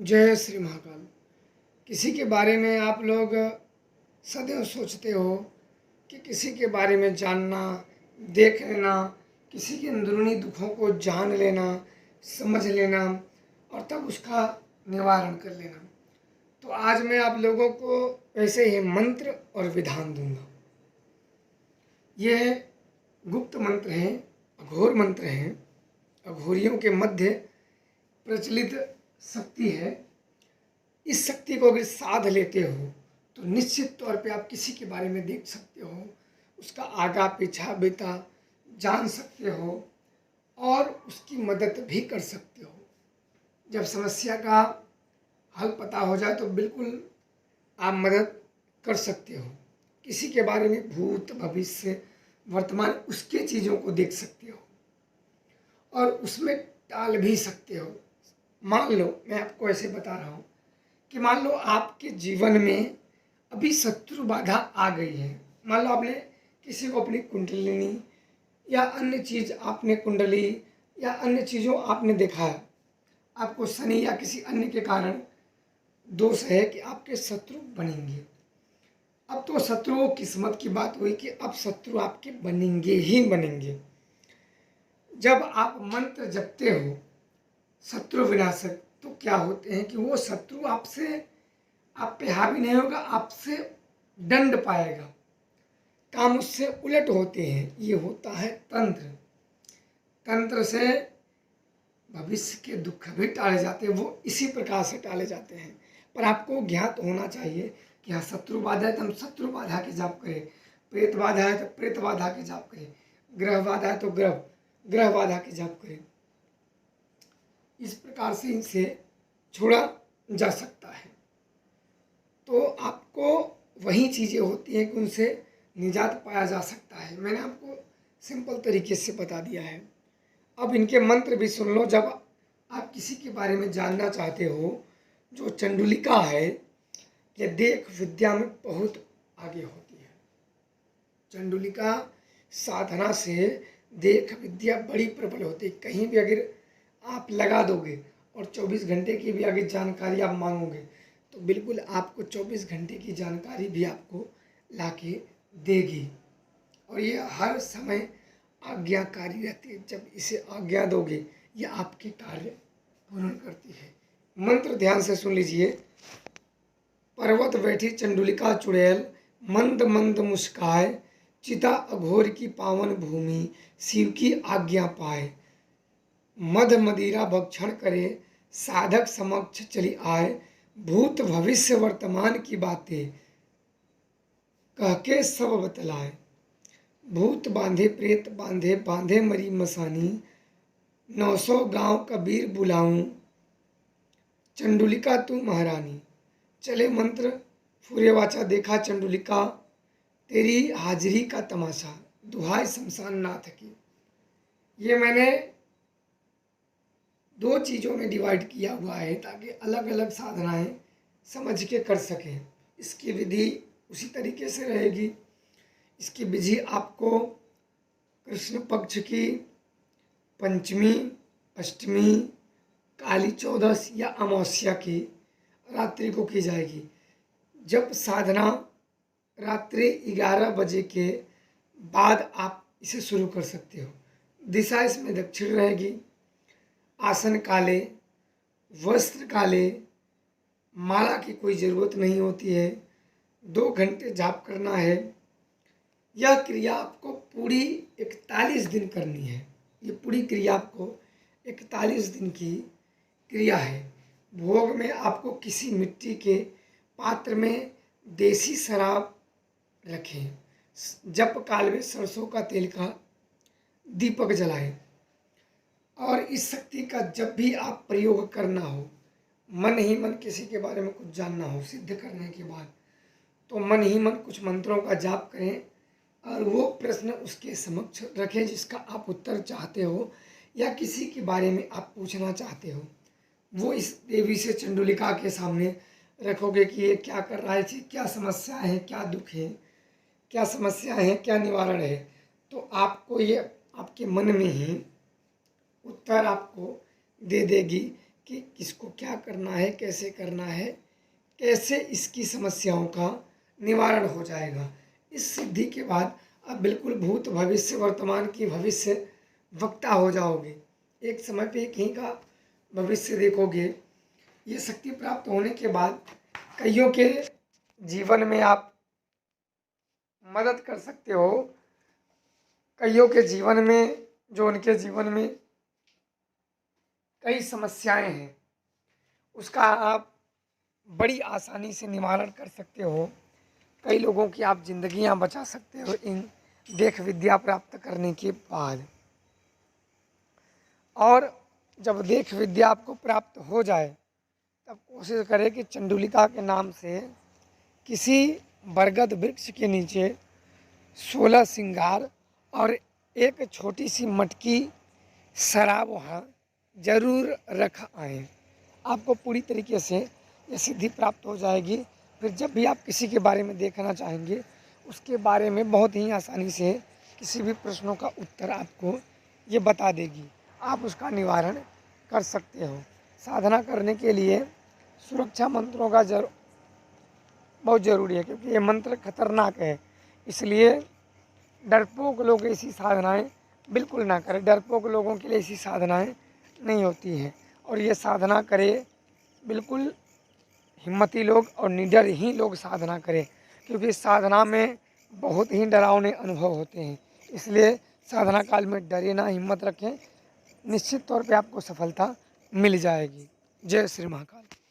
जय श्री महाकाल। किसी के बारे में आप लोग सदैव सोचते हो कि किसी के बारे में जानना, देख लेना, किसी के अंदरूनी दुखों को जान लेना, समझ लेना और तब उसका निवारण कर लेना। तो आज मैं आप लोगों को ऐसे ही मंत्र और विधान दूंगा। यह गुप्त मंत्र हैं, अघोर मंत्र हैं, अघोरियों के मध्य प्रचलित शक्ति है। इस शक्ति को अगर साध लेते हो तो निश्चित तौर पे आप किसी के बारे में देख सकते हो, उसका आगा पीछा बीता जान सकते हो और उसकी मदद भी कर सकते हो। जब समस्या का हल पता हो जाए तो बिल्कुल आप मदद कर सकते हो। किसी के बारे में भूत भविष्य वर्तमान उसके चीज़ों को देख सकते हो और उसमें टाल भी सकते हो। मान लो मैं आपको ऐसे बता रहा हूँ कि मान लो आपके जीवन में अभी शत्रु बाधा आ गई है। मान लो आपने किसी को अपनी कुंडलिनी या अन्य चीज़ आपने कुंडली या अन्य चीज़ों आपने देखा है, आपको शनि या किसी अन्य के कारण दोष है कि आपके शत्रु बनेंगे। अब तो शत्रुओं किस्मत की बात हुई कि अब शत्रु आपके बनेंगे ही बनेंगे। जब आप मंत्र जपते हो शत्रु विनाशक, तो क्या होते हैं कि वो शत्रु आपसे आप पे हावी नहीं होगा, आपसे दंड पाएगा, काम उससे उलट होते हैं। ये होता है तंत्र। तंत्र से भविष्य के दुख भी टाले जाते हैं, वो इसी प्रकार से टाले जाते हैं। पर आपको ज्ञात होना चाहिए कि हाँ, शत्रु बाधा है तो हम शत्रु बाधा के जाप करें, प्रेत बाधा है तो प्रेत बाधा के जाप करें, ग्रह बाधा है तो ग्रह बाधा के जाप करें। इस प्रकार से इनसे छोड़ा जा सकता है। तो आपको वही चीज़ें होती हैं कि उनसे निजात पाया जा सकता है। मैंने आपको सिंपल तरीके से बता दिया है। अब इनके मंत्र भी सुन लो। जब आप किसी के बारे में जानना चाहते हो, जो चंडुलिका है यह देख विद्या में बहुत आगे होती है। चंडुलिका साधना से देख विद्या बड़ी प्रबल होती है। कहीं भी अगर आप लगा दोगे और 24 घंटे की भी अगर जानकारी आप मांगोगे तो बिल्कुल आपको 24 घंटे की जानकारी भी आपको लाके देगी। और ये हर समय आज्ञाकारी रहती है। जब इसे आज्ञा दोगे ये आपके कार्य पूर्ण करती है। मंत्र ध्यान से सुन लीजिए। पर्वत बैठी चंडुलिका चुड़ैल, मंद मंद मुस्काए, चिता अघोर की पावन भूमि, शिव की आज्ञा पाए। मद मदिरा भक्षण करे, साधक समक्ष चली आए, भूत भविष्य वर्तमान की बातें कह के सब बतलाए। भूत बांधे प्रेत बांधे, बांधे मरी मसानी, 900 गांव कबीर बुलाऊं, चंडुलिका तू महारानी। चले मंत्र फूरे वाचा, देखा चंडुलिका तेरी हाजिरी का तमाशा, दुहाई शमशान नाथ की। ये मैंने 2 चीज़ों में डिवाइड किया हुआ है ताकि अलग अलग साधनाएं समझ के कर सकें। इसकी विधि उसी तरीके से रहेगी। इसकी विधि आपको कृष्ण पक्ष की पंचमी, अष्टमी, काली चौदस या अमावस्या की रात्रि को की जाएगी। जब साधना रात्रि 11 बजे के बाद आप इसे शुरू कर सकते हो। दिशा इसमें दक्षिण रहेगी। आसन काले, वस्त्र काले, माला की कोई ज़रूरत नहीं होती है। 2 घंटे जाप करना है। यह क्रिया आपको पूरी 41 दिन करनी है। ये पूरी क्रिया आपको 41 दिन की क्रिया है। भोग में आपको किसी मिट्टी के पात्र में देसी शराब रखें। जप काल में सरसों का तेल का दीपक जलाएं। और इस शक्ति का जब भी आप प्रयोग करना हो, मन ही मन किसी के बारे में कुछ जानना हो सिद्ध करने के बाद, तो मन ही मन कुछ मंत्रों का जाप करें और वो प्रश्न उसके समक्ष रखें जिसका आप उत्तर चाहते हो या किसी के बारे में आप पूछना चाहते हो। वो इस देवी से चंडुलिका के सामने रखोगे कि ये क्या कर रहा है, क्या समस्या है, क्या दुख है, क्या समस्या है, क्या निवारण है। तो आपको ये आपके मन में ही उत्तर आपको दे देगी कि किसको क्या करना है, कैसे करना है, कैसे इसकी समस्याओं का निवारण हो जाएगा। इस सिद्धि के बाद आप बिल्कुल भूत भविष्य वर्तमान की भविष्य वक्ता हो जाओगे। एक समय पे कहीं का भविष्य देखोगे। ये शक्ति प्राप्त होने के बाद कईयों के जीवन में आप मदद कर सकते हो। कईयों के जीवन में जो उनके जीवन में कई समस्याएं हैं, उसका आप बड़ी आसानी से निवारण कर सकते हो। कई लोगों की आप जिंदगियां बचा सकते हो इन देख विद्या प्राप्त करने के बाद। और जब देख विद्या आपको प्राप्त हो जाए तब कोशिश करें कि चंडुलिका के नाम से किसी बरगद वृक्ष के नीचे 16 श्रृंगार और एक छोटी सी मटकी शराब वहाँ जरूर रख आएँ। आपको पूरी तरीके से ये सिद्धि प्राप्त हो जाएगी। फिर जब भी आप किसी के बारे में देखना चाहेंगे, उसके बारे में बहुत ही आसानी से किसी भी प्रश्नों का उत्तर आपको ये बता देगी। आप उसका निवारण कर सकते हो। साधना करने के लिए सुरक्षा मंत्रों का बहुत ज़रूरी है, क्योंकि ये मंत्र खतरनाक है। इसलिए डरपोक लोग ऐसी साधनाएं बिल्कुल ना करें। डरपोक लोगों के लिए ऐसी साधनाएं नहीं होती हैं। और ये साधना करे बिल्कुल हिम्मती लोग और निडर ही लोग साधना करें, क्योंकि इस साधना में बहुत ही डरावने अनुभव होते हैं। इसलिए साधना काल में डरे ना, हिम्मत रखें, निश्चित तौर पे आपको सफलता मिल जाएगी। जय श्री महाकाल।